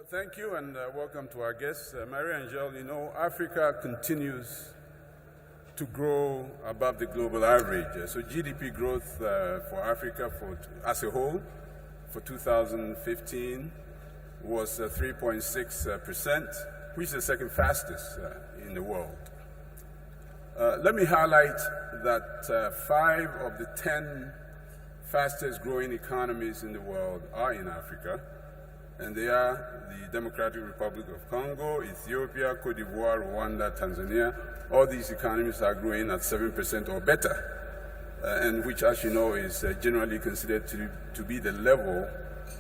Thank you and welcome to our guests. Marie-Angèle, you know, Africa continues to grow above the global average. So GDP growth for Africa as a whole for 2015 was 3.6%, which is the second fastest in the world. Let me highlight that 5 of the 10 fastest growing economies in the world are in Africa, and they are the Democratic Republic of Congo, Ethiopia, Cote d'Ivoire, Rwanda, Tanzania. All these economies are growing at 7% or better, and which, as you know, is generally considered to be the level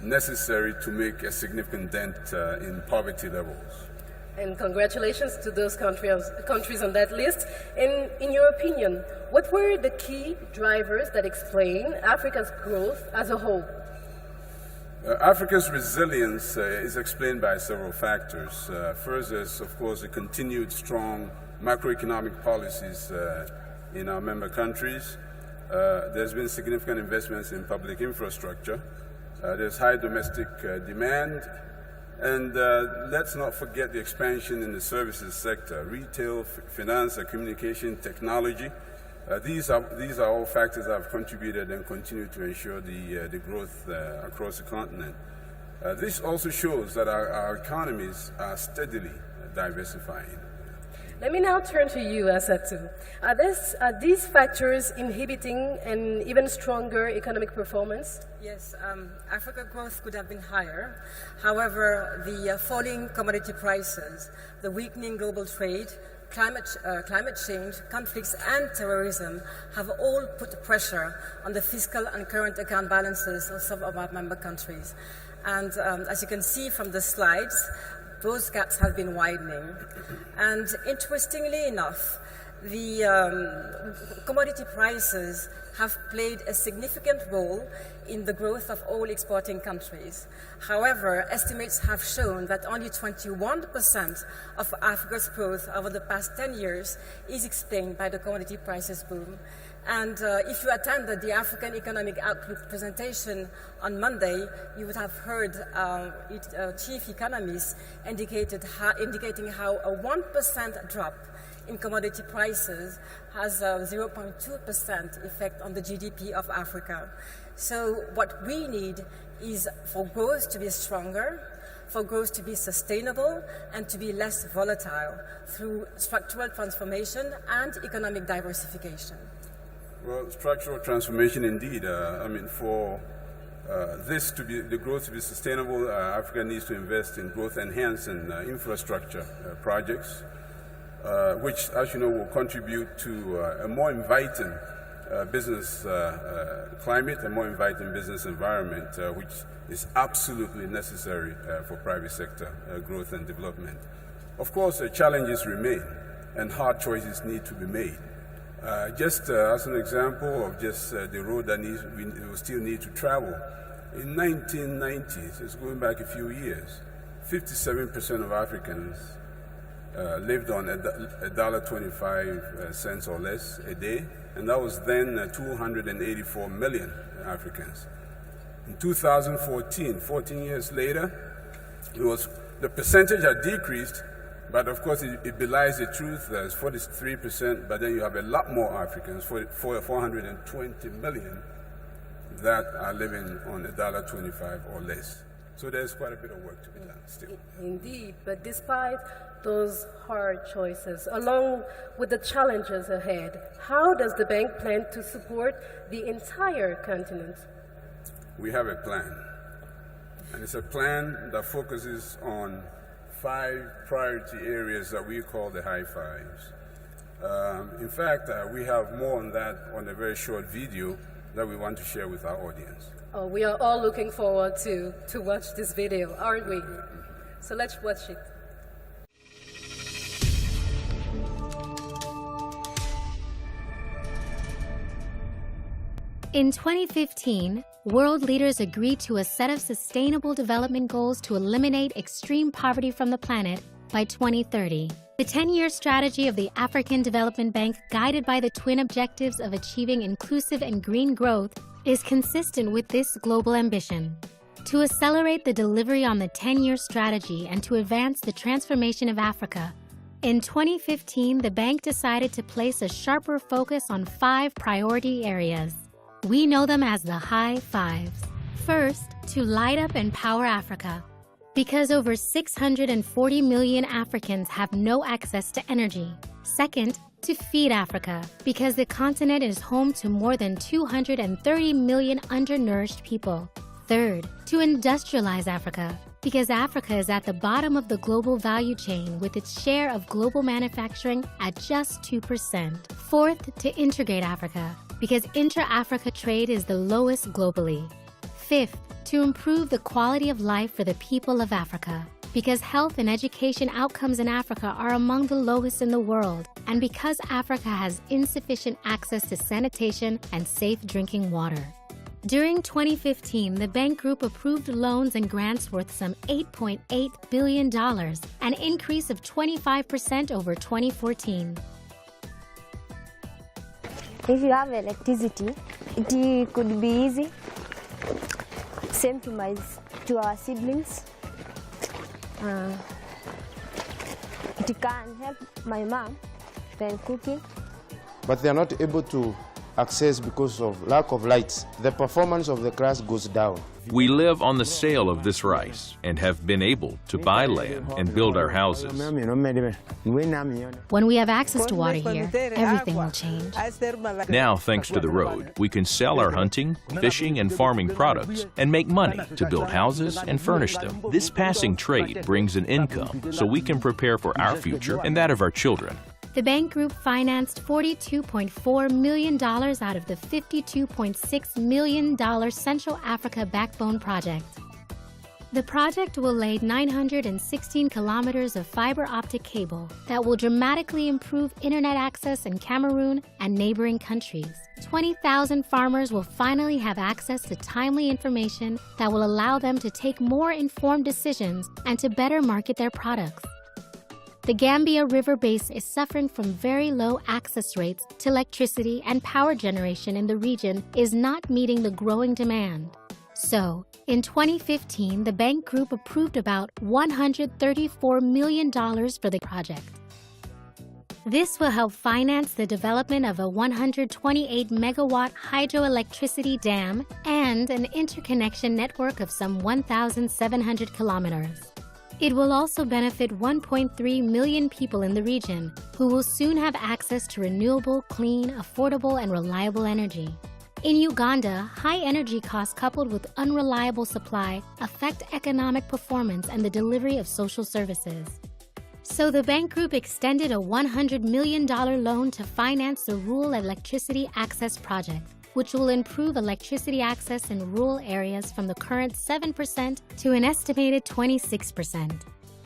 necessary to make a significant dent in poverty levels. And congratulations to those countries on that list. In your opinion, what were the key drivers that explain Africa's growth as a whole? Africa's resilience is explained by several factors. First is, of course, the continued strong macroeconomic policies in our member countries. There's been significant investments in public infrastructure. There's high domestic demand. And let's not forget the expansion in the services sector, retail, finance, communication, technology. These are all factors that have contributed and continue to ensure the growth across the continent. This also shows that our economies are steadily diversifying. Let me now turn to you, Asatu. Are these factors inhibiting an even stronger economic performance? Yes, Africa growth could have been higher. However, the falling commodity prices, the weakening global trade, climate change, conflicts and terrorism have all put pressure on the fiscal and current account balances of some of our member countries. And as you can see from the slides, those gaps have been widening. And interestingly enough, the commodity prices have played a significant role in the growth of all exporting countries. However, estimates have shown that only 21% of Africa's growth over the past 10 years is explained by the commodity prices boom. And if you attended the African Economic Outlook presentation on Monday, you would have heard chief economists indicating how a 1% drop in commodity prices has a 0.2% effect on the GDP of Africa. So what we need is for growth to be stronger, for growth to be sustainable, and to be less volatile through structural transformation and economic diversification. Well, structural transformation indeed. For the growth to be sustainable, Africa needs to invest in growth-enhancing infrastructure projects, which, as you know, will contribute to a more inviting business climate, a more inviting business environment, which is absolutely necessary for private sector growth and development. Of course, challenges remain, and hard choices need to be made. Just as an example of just the road that we still need to travel, in 1990s, it's going back a few years, 57% of Africans lived on $1.25 or less a day, and that was then 284 million Africans. In 2014, 14 years later, the percentage had decreased, but of course it belies the truth. There's 43%, but then you have a lot more Africans, 420 million, that are living on $1.25 or less. So there's quite a bit of work to be done still. Indeed, but despite those hard choices, along with the challenges ahead, how does the bank plan to support the entire continent? We have a plan, and it's a plan that focuses on 5 priority areas that we call the high fives. In fact, we have more on that on a very short video that we want to share with our audience. Oh, we are all looking forward to watch this video, aren't we? So let's watch it. In 2015, world leaders agreed to a set of sustainable development goals to eliminate extreme poverty from the planet by 2030. The 10-year strategy of the African Development Bank, guided by the twin objectives of achieving inclusive and green growth, is consistent with this global ambition. to accelerate the delivery on the 10-year strategy and to advance the transformation of Africa. In 2015, the bank decided to place a sharper focus on 5 priority areas. We know them as the high fives. First, to light up and power Africa. Because over 640 million Africans have no access to energy. Second, to feed Africa, because the continent is home to more than 230 million undernourished people. Third, to industrialize Africa, because Africa is at the bottom of the global value chain with its share of global manufacturing at just 2%. Fourth, to integrate Africa, because intra-Africa trade is the lowest globally. Fifth, to improve the quality of life for the people of Africa, because health and education outcomes in Africa are among the lowest in the world, and because Africa has insufficient access to sanitation and safe drinking water. During 2015, the bank group approved loans and grants worth some $8.8 billion, an increase of 25% over 2014. If you have electricity, it could be easy. Same to our siblings. It can help my mom when cooking. But they are not able to access because of lack of lights. The performance of the grass goes down. We live on the sale of this rice and have been able to buy land and build our houses. When we have access to water here, everything will change. Now, thanks to the road, we can sell our hunting, fishing, and farming products and make money to build houses and furnish them. This passing trade brings an income so we can prepare for our future and that of our children. The bank group financed $42.4 million out of the $52.6 million Central Africa Backbone Project. The project will lay 916 kilometers of fiber optic cable that will dramatically improve internet access in Cameroon and neighboring countries. 20,000 farmers will finally have access to timely information that will allow them to take more informed decisions and to better market their products. The Gambia River Basin is suffering from very low access rates to electricity, and power generation in the region is not meeting the growing demand. So, in 2015, the bank group approved about $134 million for the project. This will help finance the development of a 128-megawatt hydroelectricity dam and an interconnection network of some 1,700 kilometers. It will also benefit 1.3 million people in the region who will soon have access to renewable, clean, affordable, and reliable energy. In Uganda, high energy costs coupled with unreliable supply affect economic performance and the delivery of social services. So the bank group extended a $100 million loan to finance the Rural Electricity Access Project, which will improve electricity access in rural areas from the current 7% to an estimated 26%.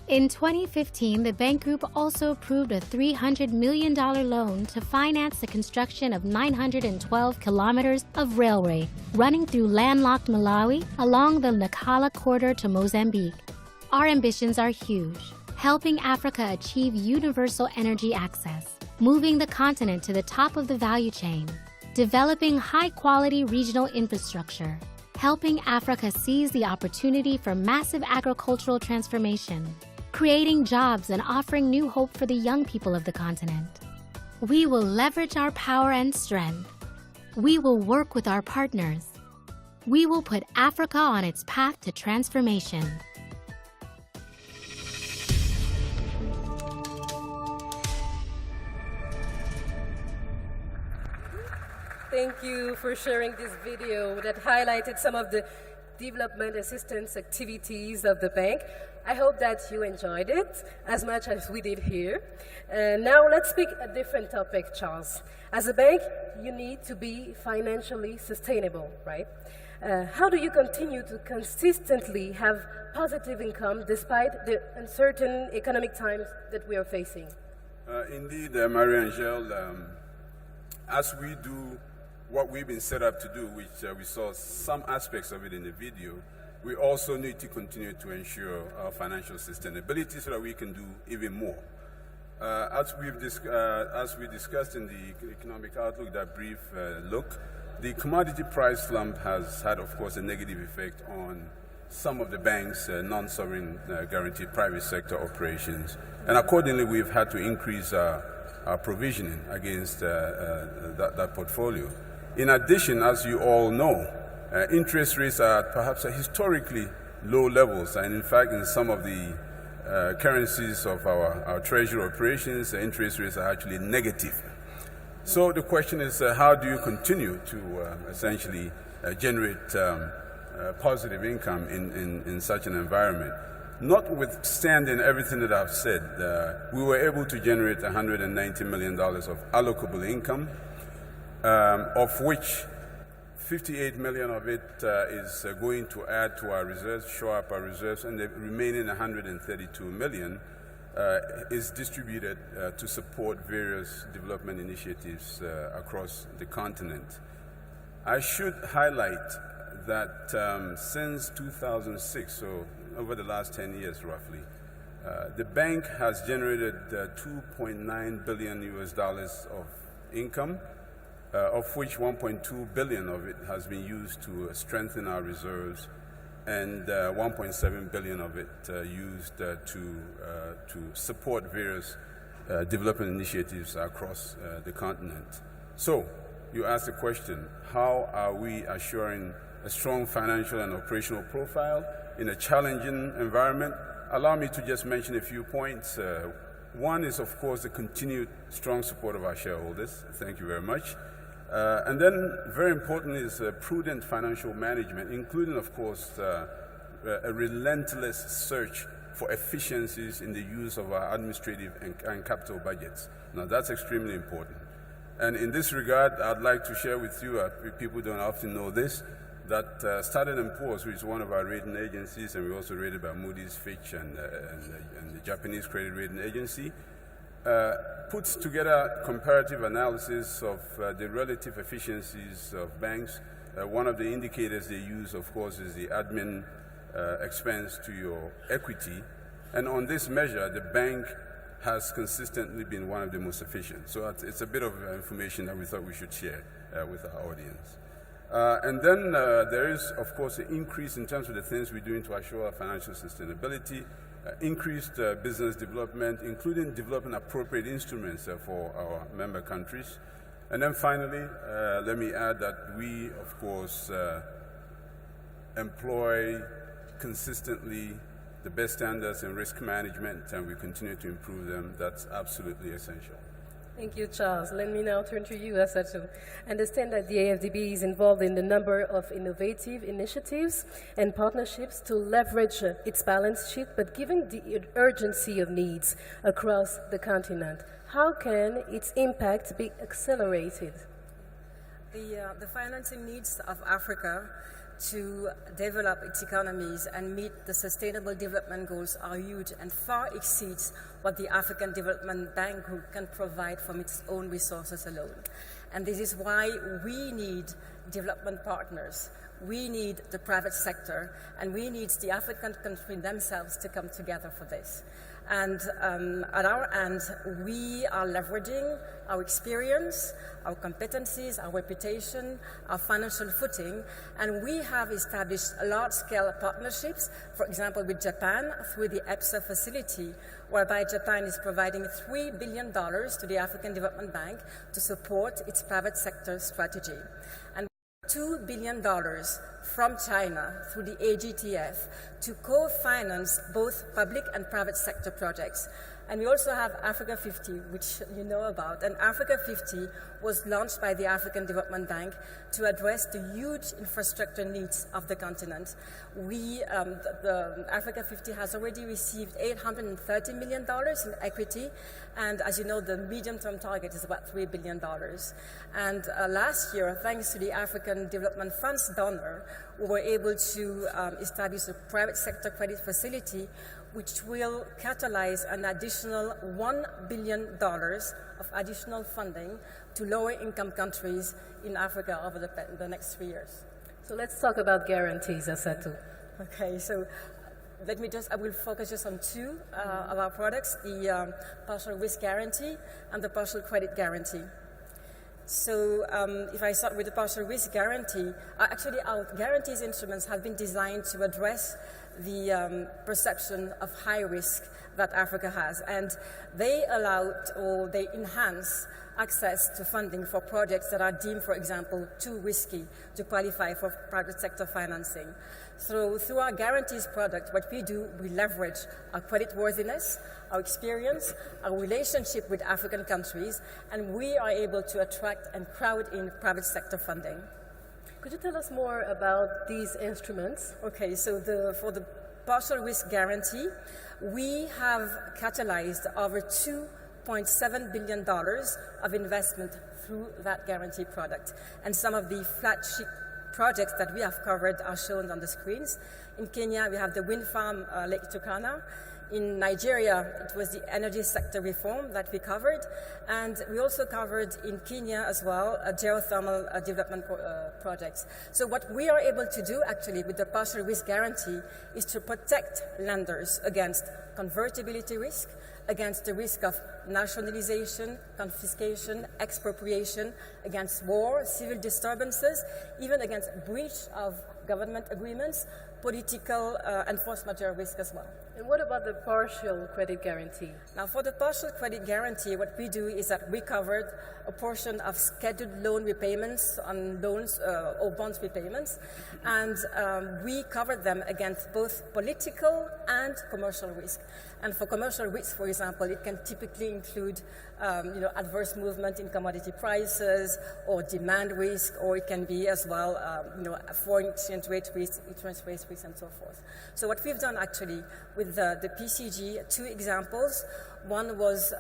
In 2015, the bank group also approved a $300 million loan to finance the construction of 912 kilometers of railway running through landlocked Malawi along the Nacala corridor to Mozambique. Our ambitions are huge, helping Africa achieve universal energy access, moving the continent to the top of the value chain, developing high-quality regional infrastructure, helping Africa seize the opportunity for massive agricultural transformation, creating jobs and offering new hope for the young people of the continent. We will leverage our power and strength. We will work with our partners. We will put Africa on its path to transformation. Thank you for sharing this video that highlighted some of the development assistance activities of the bank. I hope that you enjoyed it as much as we did here. Now let's pick a different topic, Charles. As a bank, you need to be financially sustainable, right? How do you continue to consistently have positive income despite the uncertain economic times that we are facing? Indeed, Marie-Angèle, as we do what we've been set up to do, which we saw some aspects of it in the video, we also need to continue to ensure our financial sustainability so that we can do even more. As we discussed in the economic outlook, that brief look, the commodity price slump has had, of course, a negative effect on some of the bank's non-sovereign guaranteed private sector operations. And accordingly, we've had to increase our provisioning against that portfolio. In addition, as you all know, interest rates are perhaps at historically low levels, and in fact, in some of the currencies of our treasury operations, interest rates are actually negative. So the question is, how do you continue to essentially generate positive income in such an environment? Notwithstanding everything that I've said, we were able to generate $190 million of allocable income, of which 58 million of it is going to add to our reserves, shore up our reserves, and the remaining 132 million is distributed to support various development initiatives across the continent. I should highlight that since 2006, so over the last 10 years roughly, the bank has generated $2.9 billion of income, of which 1.2 billion of it has been used to strengthen our reserves, and 1.7 billion of it used to support various development initiatives across the continent. So, you asked the question, how are we assuring a strong financial and operational profile in a challenging environment? Allow me to just mention a few points. One is, of course, the continued strong support of our shareholders. Thank you very much. And then, very important, is prudent financial management, including, of course, a relentless search for efficiencies in the use of our administrative and capital budgets. Now, that's extremely important. And in this regard, I'd like to share with you, people don't often know this, that Standard & Poor's, which is one of our rating agencies, and we're also rated by Moody's, Fitch, and the Japanese credit rating agency, puts together comparative analysis of the relative efficiencies of banks. One of the indicators they use, of course, is the admin expense to your equity. And on this measure, the bank has consistently been one of the most efficient. So it's a bit of information that we thought we should share with our audience. And then there is, of course, an increase in terms of the things we're doing to assure our financial sustainability, increased business development, including developing appropriate instruments for our member countries. And then finally, let me add that we, of course, employ consistently the best standards in risk management, and we continue to improve them. That's absolutely essential. Thank you, Charles. Let me now turn to you, Asatu. Understand that the AFDB is involved in a number of innovative initiatives and partnerships to leverage its balance sheet, but given the urgency of needs across the continent, how can its impact be accelerated? The financing needs of Africa to develop its economies and meet the Sustainable Development Goals are huge and far exceeds what the African Development Bank Group can provide from its own resources alone. And this is why we need development partners. We need the private sector, and we need the African countries themselves to come together for this. And at our end, we are leveraging our experience, our competencies, our reputation, our financial footing, and we have established large-scale partnerships, for example, with Japan through the EPSA facility, whereby Japan is providing $3 billion to the African Development Bank to support its private sector strategy. And $2 billion from China through the AGTF to co-finance both public and private sector projects. And we also have Africa 50, which you know about. And Africa 50 was launched by the African Development Bank to address the huge infrastructure needs of the continent. The Africa 50 has already received $830 million in equity. And as you know, the medium-term target is about $3 billion. And last year, thanks to the African Development Fund's donor, we were able to establish a private sector credit facility which will catalyze an additional $1 billion of additional funding to lower-income countries in Africa over the next 3 years. So let's talk about guarantees, Asatu. Okay, so I will focus just on two of our products, the partial risk guarantee and the partial credit guarantee. So if I start with the partial risk guarantee, actually our guarantees instruments have been designed to address the perception of high risk that Africa has. And they allow or they enhance access to funding for projects that are deemed, for example, too risky to qualify for private sector financing. So through our guarantees product, what we do, we leverage our creditworthiness, our experience, our relationship with African countries, and we are able to attract and crowd in private sector funding. Could you tell us more about these instruments? Okay, so for the partial risk guarantee, we have catalyzed over $2.7 billion of investment through that guarantee product. And some of the flagship projects that we have covered are shown on the screens. In Kenya, we have the wind farm Lake Turkana. In Nigeria, it was the energy sector reform that we covered. And we also covered in Kenya as well geothermal development projects. So what we are able to do actually with the partial risk guarantee is to protect lenders against convertibility risk, against the risk of nationalization, confiscation, expropriation, against war, civil disturbances, even against breach of government agreements, political and force majeure risk as well. And what about the partial credit guarantee? Now, for the partial credit guarantee, what we do is that we covered a portion of scheduled loan repayments on loans or bonds repayments, and we covered them against both political and commercial risk. And for commercial risk, for example, it can typically include adverse movement in commodity prices or demand risk, or it can be as well foreign exchange rate risk, interest rate risk, and so forth. So what we've done actually with the PCG, two examples. One was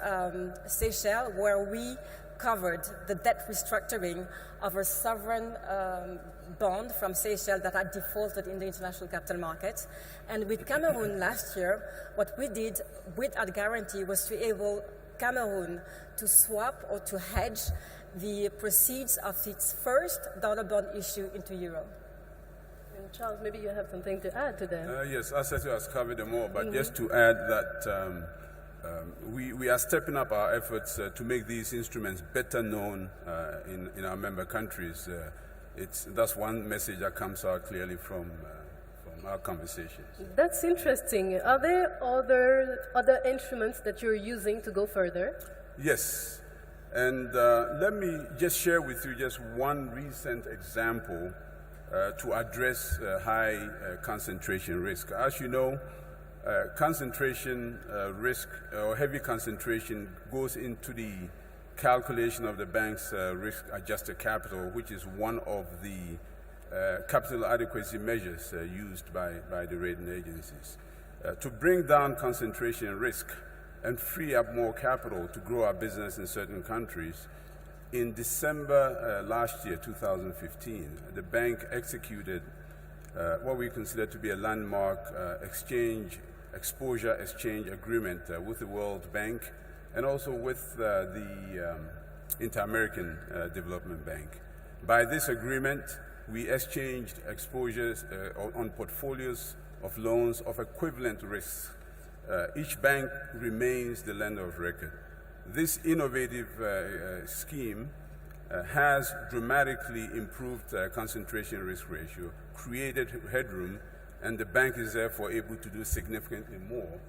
Seychelles, where we covered the debt restructuring of a sovereign bond from Seychelles that had defaulted in the international capital markets. And with Cameroon last year, what we did with our guarantee was to enable Cameroon to swap or to hedge the proceeds of its first dollar bond issue into euro. And Charles, maybe you have something to add to that. Yes, Assetu has covered them all, but just to add that we are stepping up our efforts to make these instruments better known in our member countries. That's one message that comes out clearly from our conversations. That's interesting. Are there other instruments that you're using to go further? Yes, and let me just share with you just one recent example to address high concentration risk. As you know, concentration risk or heavy concentration goes into the calculation of the bank's risk-adjusted capital, which is one of the capital adequacy measures used by the rating agencies. To bring down concentration risk and free up more capital to grow our business in certain countries, in December last year, 2015, the bank executed what we consider to be a landmark exposure exchange agreement with the World Bank and also with the Inter-American Development Bank. By this agreement, we exchanged exposures on portfolios of loans of equivalent risks. Each bank remains the lender of record. This innovative scheme has dramatically improved concentration risk ratio, created headroom, and the bank is therefore able to do significantly more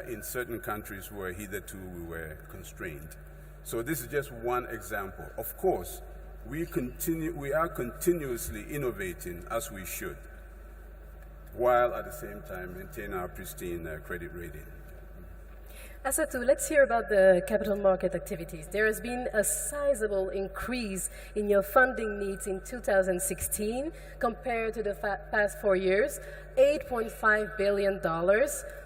in certain countries where hitherto we were constrained. So this is just one example. Of course, we are continuously innovating as we should, while at the same time maintain our pristine credit rating. Assetu, let's hear about the capital market activities. There has been a sizable increase in your funding needs in 2016 compared to the past 4 years, $8.5 billion.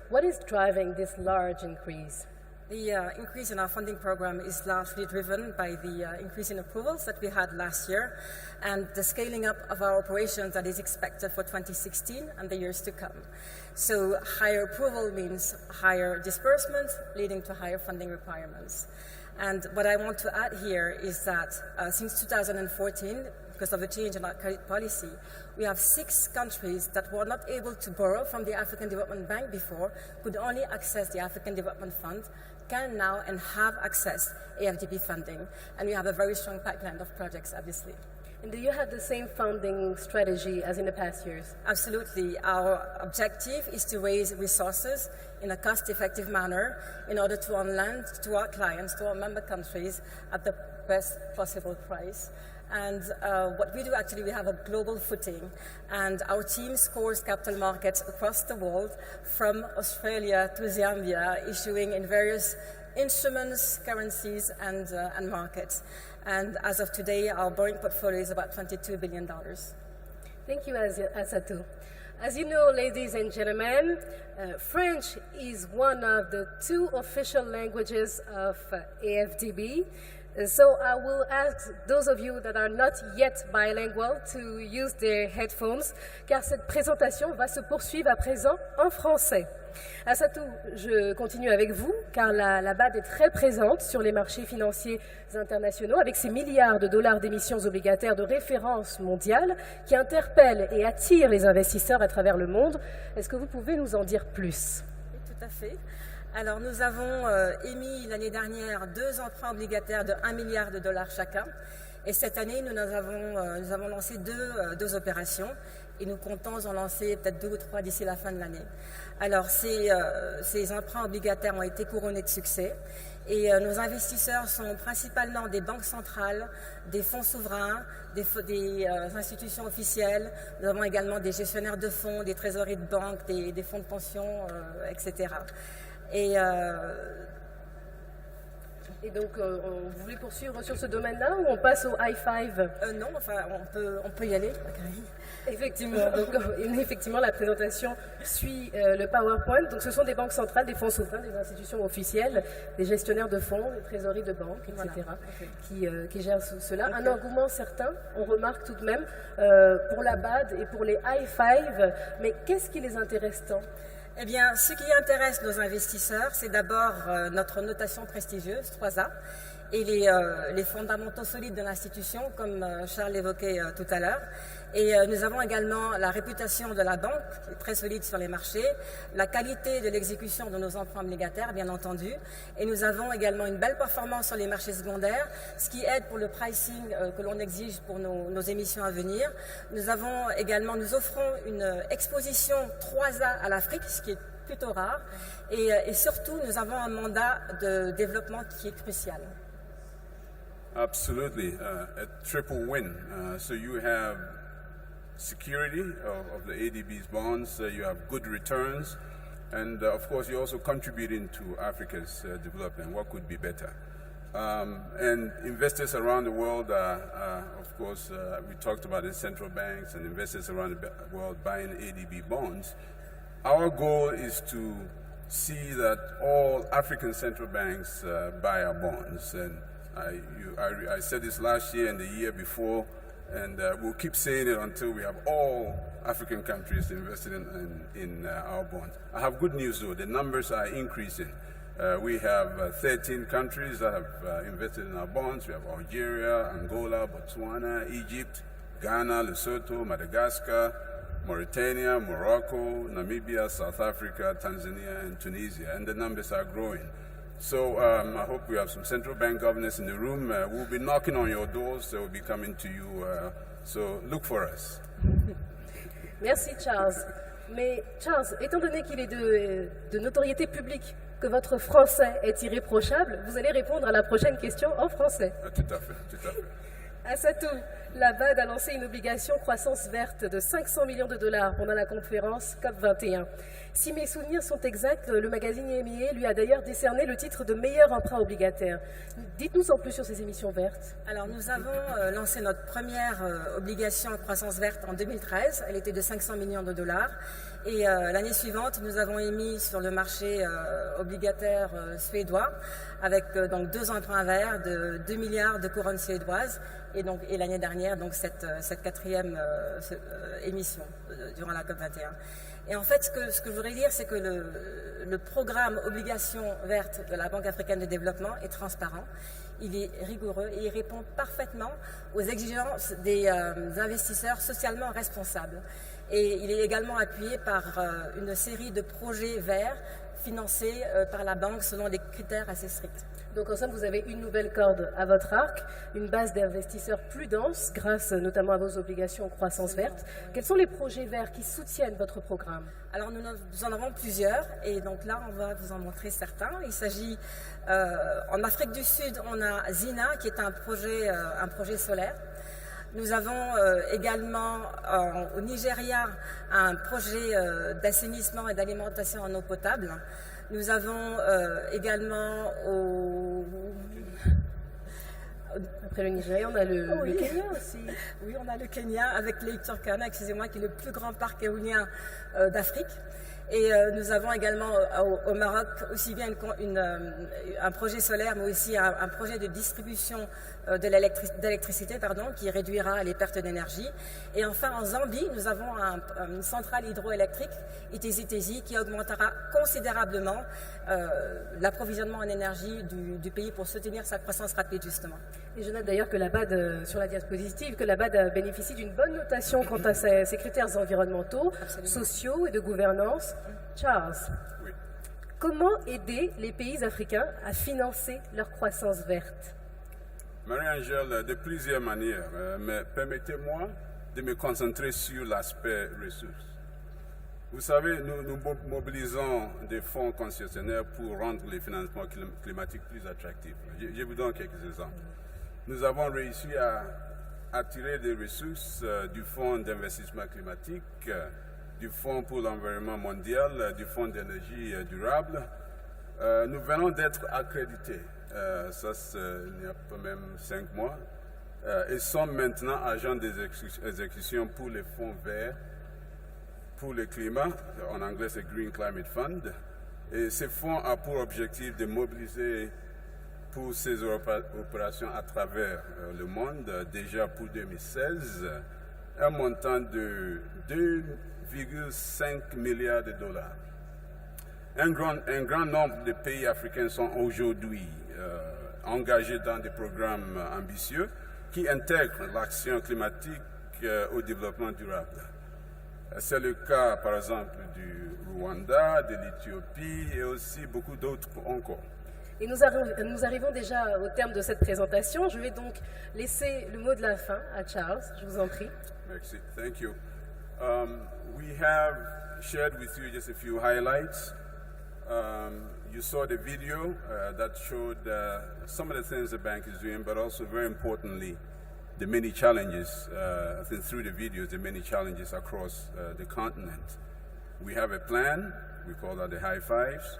What is driving this large increase? The increase in our funding program is largely driven by the increase in approvals that we had last year and the scaling up of our operations that is expected for 2016 and the years to come. So higher approval means higher disbursements, leading to higher funding requirements. And what I want to add here is that since 2014, because of the change in our credit policy, we have 6 countries that were not able to borrow from the African Development Bank before, could only access the African Development Fund, can now and have access AFDB funding. And we have a very strong pipeline of projects, obviously. And do you have the same funding strategy as in the past years? Absolutely. Our objective is to raise resources in a cost-effective manner in order to on lend to our clients, to our member countries, at the best possible price. And what we do, actually, we have a global footing, and our team scores capital markets across the world, from Australia to Zambia, issuing in various instruments, currencies, and markets. And as of today, our borrowing portfolio is about $22 billion. Thank you, Asatou. As you know, ladies and gentlemen, French is one of the 2 official languages of AFDB. So I will ask those of you that are not yet bilingual to use their headphones, car cette présentation va se poursuivre à présent en français. Asatou, je continue avec vous, car la BAD est très présente sur les marchés financiers internationaux, avec ses milliards de dollars d'émissions obligataires de référence mondiale qui interpellent et attirent les investisseurs à travers le monde. Est-ce que vous pouvez nous en dire plus? Oui, tout à fait. Alors, nous avons émis l'année dernière 2 emprunts obligataires de 1 milliard de dollars chacun. Et cette année, nous avons lancé deux opérations. Et nous comptons en lancer peut-être 2 ou 3 d'ici la fin de l'année. Alors, ces emprunts obligataires ont été couronnés de succès. Et nos investisseurs sont principalement des banques centrales, des fonds souverains, des institutions officielles. Nous avons également des gestionnaires de fonds, des trésoreries de banques, des fonds de pension, etc. Et donc, vous voulez poursuivre sur ce domaine-là ou on passe au high five? Non, enfin, on peut y aller. Effectivement. Donc, effectivement, la présentation suit le PowerPoint. Donc, ce sont des banques centrales, des fonds souverains, des institutions officielles, des gestionnaires de fonds, des trésoreries de banques, etc., voilà. Qui gèrent cela. Okay. Un engouement certain, on remarque tout de même, pour la BAD et pour les high five. Mais qu'est-ce qui les intéresse tant? Eh bien, ce qui intéresse nos investisseurs, c'est d'abord notre notation prestigieuse, 3A, et les fondamentaux solides de l'institution, comme Charles l'évoquait tout à l'heure. Et nous avons également la réputation de la banque, qui est très solide sur les marchés, la qualité de l'exécution de nos emprunts obligataires, bien entendu, et nous avons également une belle performance sur les marchés secondaires, ce qui aide pour le pricing que l'on exige pour nos émissions à venir. Nous offrons une exposition 3A à l'Afrique, ce qui est plutôt rare, et surtout, nous avons un mandat de développement qui est crucial. Absolutely, a triple win. So you have security of the ADB's bonds, you have good returns, and of course you're also contributing to Africa's development. What could be better? And investors around the world are of course, we talked about the central banks and investors around the world buying ADB bonds. Our goal is to see that all African central banks buy our bonds. And I said this last year and the year before, and we'll keep saying it until we have all African countries invested in our bonds. I have good news though, the numbers are increasing. We have 13 countries that have invested in our bonds. We have Algeria, Angola, Botswana, Egypt, Ghana, Lesotho, Madagascar, Mauritania, Morocco, Namibia, South Africa, Tanzania, and Tunisia, and the numbers are growing. So I hope we have some central bank governors in the room. We'll be knocking on your doors. They will be coming to you. So look for us. Merci Charles. Mais Charles, étant donné qu'il est de notoriété publique que votre français est irréprochable, vous allez répondre à la prochaine question en français. Tout à fait, tout à fait. Asatou, la BAD a lancé une obligation croissance verte de 500 millions de dollars pendant la conférence COP21. Si mes souvenirs sont exacts, le magazine EMEA lui a d'ailleurs décerné le titre de meilleur emprunt obligataire. Dites-nous en plus sur ces émissions vertes. Alors nous avons lancé notre première obligation en croissance verte en 2013. Elle était de 500 millions de dollars. Et l'année suivante, nous avons émis sur le marché obligataire suédois avec donc 2 emprunts verts de 2 milliards de couronnes suédoises et l'année dernière donc cette 4e émission durant la COP21. Et en fait, ce que je voudrais dire, c'est que le programme Obligations vertes de la Banque africaine de développement est transparent, il est rigoureux et il répond parfaitement aux exigences des investisseurs socialement responsables. Et il est également appuyé par une série de projets verts financés par la banque selon des critères assez stricts. Donc en somme, vous avez une nouvelle corde à votre arc, une base d'investisseurs plus dense grâce notamment à vos obligations croissance verte. Quels sont les projets verts qui soutiennent votre programme? Alors nous en avons plusieurs et donc là on va vous en montrer certains. Il s'agit en Afrique du Sud, on a Zina qui est un projet solaire. Nous avons également au Nigeria un projet d'assainissement et d'alimentation en eau potable. Nous avons également Après le Nigeria, on a le Kenya aussi. Oui, on a le Kenya avec Lake Turkana, excusez-moi, qui est le plus grand parc éolien d'Afrique. Et nous avons également au Maroc aussi bien un projet solaire, mais aussi un projet de distribution d'électricité qui réduira les pertes d'énergie. Et enfin, en Zambie, nous avons une centrale hydroélectrique, Itezi, qui augmentera considérablement l'approvisionnement en énergie du pays pour soutenir sa croissance rapide, justement. Et je note d'ailleurs que la BAD, sur la diapositive, que la BAD bénéficie d'une bonne notation quant à ses critères environnementaux, sociaux et de gouvernance. Charles, Oui. comment aider les pays africains à financer leur croissance verte? Marie-Angèle, de plusieurs manières, mais permettez-moi de me concentrer sur l'aspect ressources. Vous savez, nous mobilisons des fonds concessionnaires pour rendre les financements climatiques plus attractifs. Je vous donne quelques exemples. Nous avons réussi à attirer des ressources du Fonds d'investissement climatique, du Fonds pour l'environnement mondial, du Fonds d'énergie durable. Nous venons d'être accrédités, il y a pas même 5 mois, et sommes maintenant agents d'exécution pour les fonds verts, pour le climat, en anglais c'est Green Climate Fund. Et ces fonds ont pour objectif de mobiliser pour ces opérations à travers le monde, déjà pour 2016, un montant de 2,5 milliards de dollars. Un grand nombre de pays africains sont aujourd'hui engagés dans des programmes ambitieux qui intègrent l'action climatique au développement durable. C'est le cas, par exemple, du Rwanda, de l'Éthiopie et aussi beaucoup d'autres encore. Et nous arrivons déjà au terme de cette présentation. Je vais donc laisser le mot de la fin à Charles. Je vous en prie. Merci. Thank you. We have shared with you just a few highlights. You saw the video that showed some of the things the bank is doing, but also very importantly, the many challenges, I think through the videos, the many challenges across the continent. We have a plan, we call that the High Fives,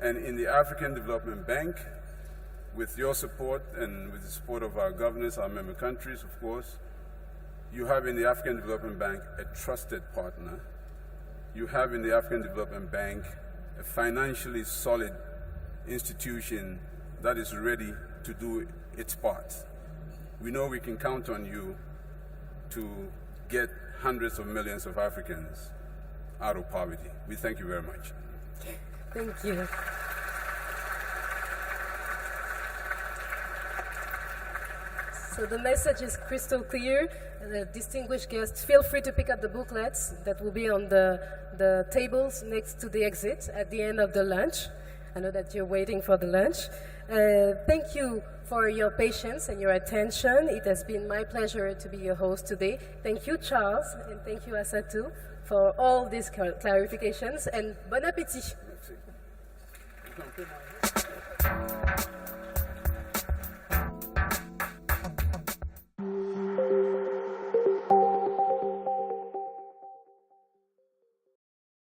and in the African Development Bank, with your support and with the support of our governors, our member countries, of course, you have in the African Development Bank a trusted partner. You have in the African Development Bank a financially solid institution that is ready to do its part. We know we can count on you to get hundreds of millions of Africans out of poverty. We thank you very much. Thank you. So the message is crystal clear. The distinguished guests, feel free to pick up the booklets that will be on the tables next to the exit at the end of the lunch. I know that you're waiting for the lunch. Thank you for your patience and your attention. It has been my pleasure to be your host today. Thank you, Charles, and thank you, Asatu, for all these clarifications, and bon appétit. Merci.